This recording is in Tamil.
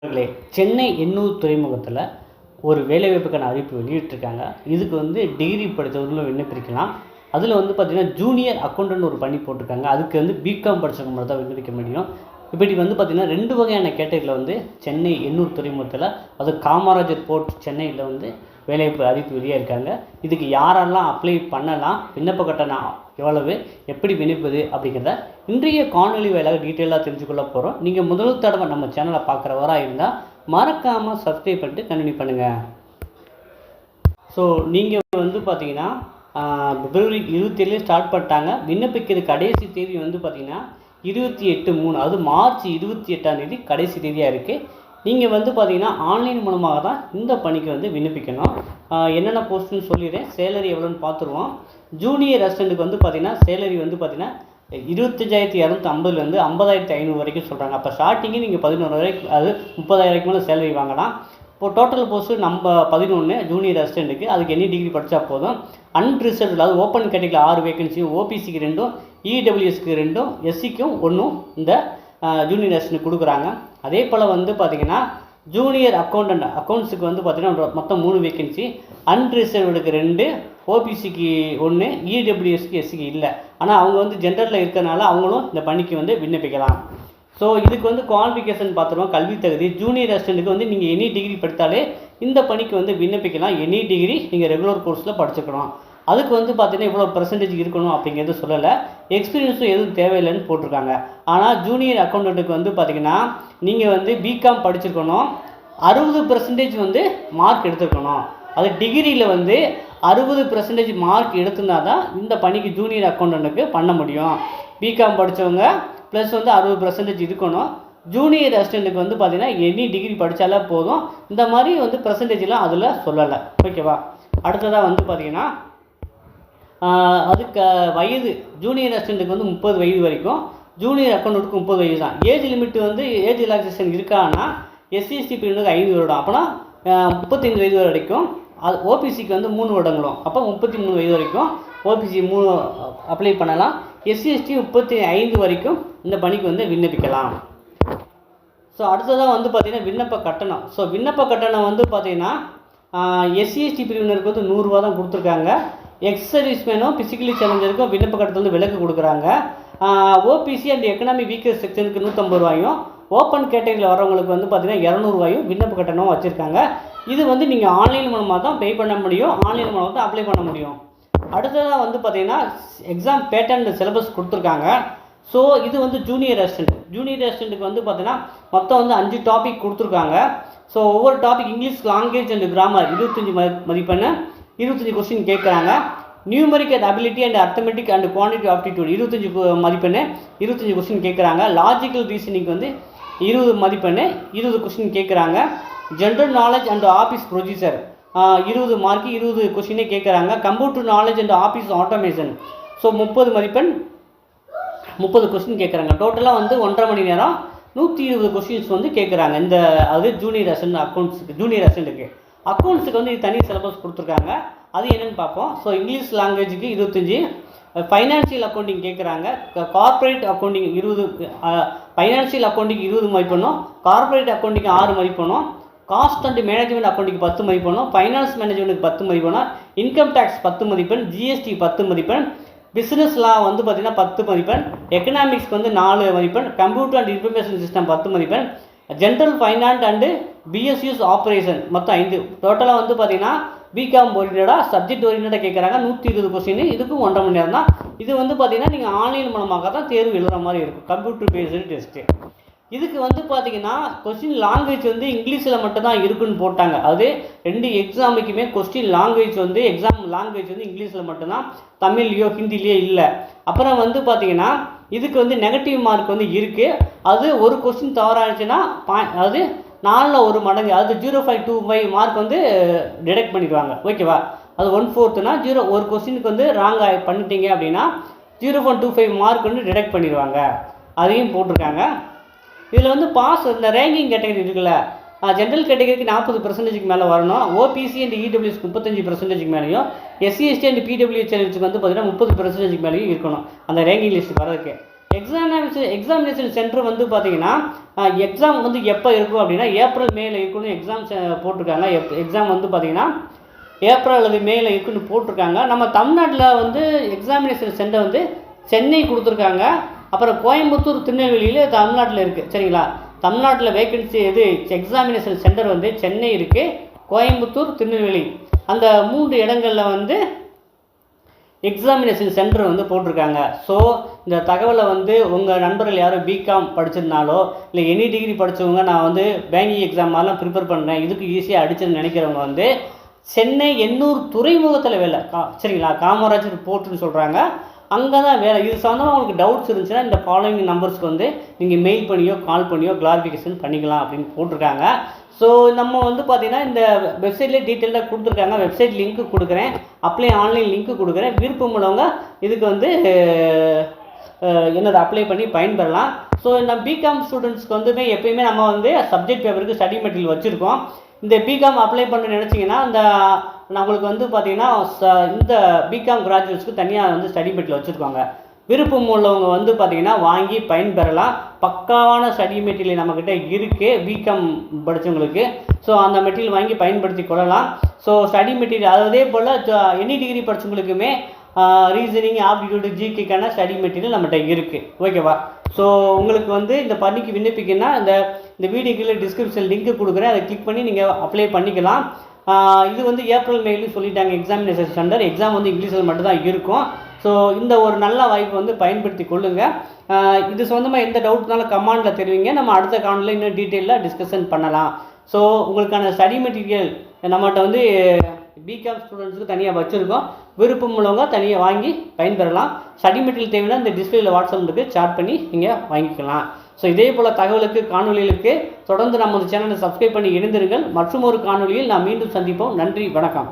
நண்பர்களே, சென்னை எண்ணூர் துறைமுகத்தில் ஒரு வேலைவாய்ப்புக்கான அறிவிப்பு வெளியிட்டிருக்காங்க. இதுக்கு டிகிரி படித்தவர்களும் விண்ணப்பிக்கலாம். அதில் பார்த்திங்கன்னா ஜூனியர் அக்கௌண்டன்ட் ஒரு பணி போட்டிருக்காங்க. அதுக்கு பிகாம் படித்தவங்க மட்டும் தான் விண்ணப்பிக்க முடியும். இப்படி பார்த்திங்கன்னா 2 வகையான கேட்டகரியில் சென்னை எண்ணூர் துறைமுகத்தில், அது காமராஜர் போர்ட் சென்னையில் வேலைவாய்ப்பு அறிவிப்பு வெளியாக இருக்காங்க. இதுக்கு யாரெல்லாம் அப்ளை பண்ணலாம், விண்ணப்ப கட்டணம் எவ்வளவு, எப்படி விண்ணப்பிப்பது அப்படிங்கிறத இன்றைய காணொலி வாயிலாக டீட்டெயிலாக தெரிஞ்சுக்கொள்ள போகிறோம். நீங்கள் முதல் தடவை நம்ம சேனலை பார்க்குறவராக இருந்தால் மறக்காமல் சப்ஸ்கிரைப் பண்ணிட்டு கண்டினியூ பண்ணுங்கள். ஸோ நீங்கள் பார்த்தீங்கன்னா பிப்ரவரி 27 ஸ்டார்ட் பண்ணிட்டாங்க. விண்ணப்பிக்கிறது கடைசி தேதி பார்த்திங்கன்னா 28/3, அது மார்ச் 28ஆம் தேதி கடைசி தேதியாக இருக்குது. நீங்கள் பார்த்தீங்கன்னா ஆன்லைன் மூலமாக தான் இந்த பணிக்கு விண்ணப்பிக்கணும். என்னென்ன போஸ்ட்டுன்னு சொல்லிடுறேன். சேலரி எவ்வளோன்னு பார்த்துருவோம். ஜூனியர் அசிஸ்டண்ட்டுக்கு பார்த்தீங்கன்னா சேலரி பார்த்தீங்கன்னா 25,250 50,500 வரைக்கும் சொல்கிறாங்க. அப்போ ஸ்டார்டிங்கு நீங்கள் 11 வரைக்கும், அது 30,000 மேலே சேலரி வாங்கலாம். இப்போ டோட்டல் போஸ்ட்டு நம்ம 11 ஜூனியர் அசிஸ்டண்ட்டுக்கு. அதுக்கு என்ன டிகிரி படித்தா போதும். அன்ரிசர்வ்டு, அதாவது ஓப்பன் கேட்டகரியில் 6 வேகன்சி, ஓபிசிக்கு 2, இடபிள்யூஎஸ்க்கு 2, எஸ்சிக்கும் 1 இந்த ஜூனியர் அசிஸ்டண்ட் கொடுக்குறாங்க. அதே போல் பார்த்தீங்கன்னா ஜூனியர் அக்கௌண்ட்ஸுக்கு பார்த்தீங்கன்னா மொத்தம் 3 வேகன்சி, அன்ரிசர்வ்டுக்கு 2, ஓபிசிக்கு 1, இடபிள்யூஎஸ்க்கு எஸ்சிக்கு இல்லை. ஆனால் அவங்க ஜென்ரலில் இருக்கிறனால அவங்களும் இந்த பணிக்கு விண்ணப்பிக்கலாம். ஸோ இதுக்கு குவாலிஃபிகேஷன் பார்த்துருவோம். கல்வி தகுதி ஜூனியர் அசிஸ்டண்ட்டுக்கு நீங்கள் எனி டிகிரி படித்தாலே இந்த பணிக்கு விண்ணப்பிக்கலாம். எனி டிகிரி நீங்கள் ரெகுலர் கோர்ஸில் படிச்சுக்கணும். அதுக்கு பார்த்தீங்கன்னா இவ்வளோ பெர்சன்டேஜ் இருக்கணும் அப்படிங்கிறது சொல்லலை. எக்ஸ்பீரியன்ஸும் எதுவும் தேவையில்லைன்னு போட்டிருக்காங்க. ஆனால் ஜூனியர் அக்கௌண்டண்ட்டுக்கு பார்த்தீங்கன்னா நீங்கள் பிகாம் படிச்சிருக்கணும். 60% மார்க் எடுத்துருக்கணும். அது டிகிரியில் 60% மார்க் எடுத்துனா தான் இந்த பணிக்கு ஜூனியர் அக்கௌண்டண்ட்டுக்கு பண்ண முடியும். பிகாம் படித்தவங்க ப்ளஸ் 60% இருக்கணும். ஜூனியர் அசிஸ்டண்ட்டுக்கு பார்த்தீங்கன்னா எனி டிகிரி படித்தாலே போதும். இந்த மாதிரி பெர்சன்டேஜ்லாம் அதில் சொல்லலை. ஓகேவா? அடுத்ததாக பார்த்தீங்கன்னா அதுக்கு வயது ஜூனியர் அசிஸ்டண்ட்டுக்கு 30 வயது வரைக்கும், ஜூனியர் அக்கௌண்ட்டுக்கு 30 வயது தான். ஏஜ் லிமிட் ஏஜ் ரிலாக்ஸேஷன் இருக்கான்னா எஸ்சிஎஸ்டி பிரிவுக்கு 5 வருடம், அப்போனா 35 வயது வரைக்கும். அது ஓபிசிக்கு 3 வருடங்களும், அப்போ 33 வயது வரைக்கும் ஓபிசி 3 அப்ளை பண்ணலாம். எஸ்சிஎஸ்டி 35 வரைக்கும் இந்த பணிக்கு விண்ணப்பிக்கலாம். ஸோ அடுத்ததாக பார்த்தீங்கன்னா விண்ணப்ப கட்டணம். ஸோ விண்ணப்ப கட்டணம் பார்த்தீங்கன்னா எஸ்சிஎஸ்டி பிரிவினருக்கு 100 ரூபா தான் கொடுத்துருக்காங்க. எக்ஸ் சர்வீஸ்மேனும் பிசிக்கலி சேலஞ்சருக்கும் விண்ணப்ப கட்டணத்தில் விலக்கு கொடுக்குறாங்க. ஓபிசி அண்ட் எக்கனாமிக் வீக்கர் செக்ஷனுக்கு 150 ரூபாயும், ஓப்பன் கேட்டகரியில் வரவங்களுக்கு பார்த்தீங்கன்னா 200 ரூபாயும் விண்ணப்ப கட்டணம் வச்சுருக்காங்க. இது நீங்கள் ஆன்லைன் மூலமாக தான் பே பண்ண முடியும். ஆன்லைன் மூலமாக தான் அப்ளை பண்ண முடியும். அடுத்ததாக பார்த்தீங்கன்னா எக்ஸாம் பேட்டர்ன் சிலபஸ் கொடுத்துருக்காங்க. ஸோ இது ஜூனியர் அசிஸ்டண்ட்டுக்கு பார்த்தீங்கன்னா மொத்தம் 5 டாபிக் கொடுத்துருக்காங்க. ஸோ ஒவ்வொரு topic English language and grammar 25 மதிப்பெண், 25 கொஸ்டின் கேட்குறாங்க. Numeric and ability and arithmetic and quantity aptitude 25 மதிப்பெண், 25 கொஸ்டின் கேட்குறாங்க. லாஜிக்கல் ரீசனிங் 20 மதிப்பெண், 20 கொஸ்டின் கேட்குறாங்க. General knowledge and office procedure 20 mark, 20 கொஸ்டினே கேட்குறாங்க. Computer knowledge and office automation so 30 மதிப்பெண், 30 கொஸ்டின் கேட்குறாங்க. டோட்டலாக 1.5 மணி நேரம் 120 கொஸ்டின்ஸ் கேட்குறாங்க. இந்த அது ஜூனியர் அசிஸ்டண்ட்டுக்கு. இது தனி சிலபஸ் கொடுத்துருக்காங்க. அது என்னென்னு பார்ப்போம். ஸோ இங்கிலீஷ் லாங்குவேஜுக்கு 25, ஃபைனான்சியல் அக்கௌண்டிங் கேட்குறாங்க. கார்ப்பரேட் அக்கௌண்டிங் 20, ஃபைனான்சியல் அக்கௌண்டிங் 20 மதிப்பெண்ணும், கார்ப்பரேட் அக்கௌண்டிங் 6 மதிப்பெண்ணும், காஸ்ட் அண்ட் மேனேஜ்மெண்ட் அக்கௌண்டிங் 10 மதிப்பெண்ணும், ஃபைனான்ஸ் மேனேஜ்மெண்ட்டுக்கு 10 மதிப்பெண்ணும், இன்கம் டேக்ஸ் 10 மதிப்பெண், ஜிஎஸ்டி 10 மதிப்பெண், பிஸ்னஸ் லா பார்த்தீங்கன்னா 10 மதிப்பெண், எக்கனாமிக்ஸ்க்கு 4 மதிப்பெண், கம்ப்யூட்டர் அண்ட் இன்ஃபர்மேஷன் சிஸ்டம் 10 மதிப்பெண், general finance and PSUs operation மொத்தம் 5. டோட்டலாக பார்த்தீங்கன்னா பிகாம் ஓரியன்டாக சப்ஜெக்ட் ஓரியன்டாக கேட்குறாங்க. 120 கொஸ்டின். இதுக்கும் 1.5 மணி நேரம் தான். இது பார்த்தீங்கன்னா நீங்கள் ஆன்லைன் மூலமாக தான் தேர்வு எழுதுகிற மாதிரி இருக்கும். Computer based test. இதுக்கு பார்த்தீங்கன்னா கொஸ்டின் லாங்குவேஜ் இங்கிலீஷில் மட்டும்தான் இருக்குன்னு போட்டாங்க. அது 2 எக்ஸாமுக்குமே கொஸ்டின் லாங்குவேஜ் எக்ஸாம் லாங்குவேஜ் இங்கிலீஷில் மட்டும்தான், தமிழ்லையோ ஹிந்திலேயோ இல்லை. அப்புறம் பார்த்தீங்கன்னா இதுக்கு நெகட்டிவ் மார்க் இருக்குது. அது ஒரு கொஸ்டின் தவறாச்சுன்னா அது 4ல் 1 மடங்கு, அது 0.25 மார்க் டிடெக்ட் பண்ணிடுவாங்க. ஓகேவா? அது 1/4னா ஒரு கொஸ்டினுக்கு ராங் பண்ணிட்டீங்க அப்படின்னா 0.25 மார்க் டிடெக்ட் பண்ணிடுவாங்க. அதையும் போட்டிருக்காங்க. இதில் பாஸ் இந்த ரேங்கிங் கேட்டகரி இருக்குல்ல, ஜென்ரல் கேட்டகரிக்கு 40% மேலே வரணும். ஓபிசி அண்ட் இடபிள்யூஎஸ்க்கு 35% மேலேயும், எஸ்சிஎஸ்டி அண்ட் பிடபிள்யூஹெச்க்கு பார்த்தீங்கன்னா 30% மேலேயும் இருக்கணும் அந்த ரேங்கிங் லிஸ்ட் வரதுக்கு. எக்ஸாமினேஷன் சென்டர் பார்த்தீங்கன்னா எக்ஸாம் வந்து எப்போ இருக்கும் அப்படின்னா ஏப்ரல் மேல இருக்குன்னு எக்ஸாம்ஸ் போட்டிருக்காங்க. எக்ஸாம் வந்து பார்த்திங்கன்னா ஏப்ரல் அல்லது மேல இருக்குன்னு போட்டிருக்காங்க. நம்ம தமிழ்நாட்டில் வந்து எக்ஸாமினேஷன் சென்டர் வந்து சென்னை கொடுத்துருக்காங்க. அப்புறம் கோயம்புத்தூர், திருநெல்வேலியில் தமிழ்நாட்டில் இருக்குது. சரிங்களா, தமிழ்நாட்டில் வேக்கன்சி எக்ஸாமினேஷன் சென்டர் வந்து சென்னை இருக்குது, கோயம்புத்தூர், திருநெல்வேலி அந்த 3 இடங்களில் வந்து எக்ஸாமினேஷன் சென்டர் வந்து போட்டிருக்காங்க. ஸோ இந்த தகவலை வந்து உங்கள் நண்பர்கள் யாரும் பிகாம் படிச்சிருந்தாலோ இல்லை எனி டிகிரி படித்தவங்க நான் வந்து பேங்கிங் எக்ஸாம் மாதிரிலாம் ப்ரிப்பேர் பண்ணுறேன், இதுக்கு ஈஸியாக அடிச்சுன்னு நினைக்கிறவங்க வந்து சென்னை எண்ணூர் துறைமுகத்தில் வேலை சரிங்களா, காமராஜர் போர்ட்டுன்னு சொல்கிறாங்க, அங்கே தான் வேலை. இது சம்மந்தமாக உங்களுக்கு டவுட்ஸ் இருந்துச்சுன்னா இந்த ஃபாலோவிங் நம்பர்ஸ்க்கு வந்து நீங்கள் மெயில் பண்ணியோ கால் பண்ணியோ கிளாரிஃபிகேஷன் பண்ணிக்கலாம் அப்படின்னு போட்டிருக்காங்க. ஸோ நம்ம வந்து பார்த்திங்கன்னா இந்த வெப்சைட்லேயே டீட்டெயிலாக கொடுத்துருக்காங்க. வெப்சைட் லிங்க்கு கொடுக்குறேன், அப்ளை ஆன்லைன் லிங்க்கு கொடுக்குறேன். விருப்பம் உள்ளவங்க இதுக்கு வந்து என்னோட அப்ளை பண்ணி பயன்பெறலாம். ஸோ நம்ம பிகாம் ஸ்டூடெண்ட்ஸ்க்கு வந்துமே எப்பயுமே நம்ம வந்து சப்ஜெக்ட் பேப்பருக்கு ஸ்டடி மெட்டீரியல் வச்சுருக்கோம். இந்த பிகாம் அப்ளை பண்ண நினச்சிங்கன்னா இந்த நம்மளுக்கு வந்து பார்த்திங்கன்னா இந்த பிகாம் கிராஜுவேட்ஸ்க்கு தனியாக வந்து ஸ்டடி மெட்டீரியல் வச்சுருக்காங்க. விருப்பம் உள்ளவங்க வந்து பார்த்திங்கன்னா வாங்கி பயன்பெறலாம். பக்காவான ஸ்டடி மெட்டீரியல் நம்மக்கிட்ட இருக்குது பிகாம் படித்தவங்களுக்கு. ஸோ அந்த மெட்டீரியல் வாங்கி பயன்படுத்தி கொள்ளலாம். ஸோ ஸ்டடி மெட்டீரியல் அதே போல் எனி டிகிரி படித்தவங்களுக்குமே ரீசனிங், ஆப்டிடியூடு, ஜிகேக்கான ஸ்டடி மெட்டீரியல் நம்மகிட்ட இருக்குது. ஓகேவா? ஸோ உங்களுக்கு வந்து இந்த பணிக்கு விண்ணப்பிக்கன்னா இந்த வீடியோக்குள்ள டிஸ்கிரிப்ஷன் லிங்க்கு கொடுக்குறேன், அதை கிளிக் பண்ணி நீங்கள் அப்ளை பண்ணிக்கலாம். இது வந்து ஏப்ரல் மேலும் சொல்லிட்டாங்க எக்ஸாமினேஷன் சென்டர். எக்ஸாம் வந்து இங்கிலீஷில் மட்டும்தான் இருக்கும். ஸோ இந்த ஒரு நல்ல வாய்ப்பு வந்து பயன்படுத்தி கொள்ளுங்கள். இது சொந்தமாக எந்த டவுட்னாலும் கமெண்டில் தெரிவிங்க, நம்ம அடுத்த காணொலியில் இன்னும் டீட்டெயிலாக டிஸ்கஷன் பண்ணலாம். ஸோ உங்களுக்கான ஸ்டடி மெட்டீரியல் நம்மகிட்ட வந்து பிகாம் ஸ்டூடெண்ட்ஸுக்கு தனியாக வச்சுருக்கோம். விருப்பம் உள்ளவங்க தனியாக வாங்கி பயன்பெறலாம். ஸ்டடி மெட்டீரியல் தேவைன்னா இந்த டிஸ்பிளேயில் வாட்ஸ்அப் இருக்குது, சாட் பண்ணி நீங்கள் வாங்கிக்கலாம். ஸோ இதே போல் தகவலுக்கு காணொலிகளுக்கு தொடர்ந்து நம்ம சேனலை சப்ஸ்கிரைப் பண்ணி இணைந்திருங்கள். மற்றும் ஒரு காணொலியில் நாம் மீண்டும் சந்திப்போம். நன்றி, வணக்கம்.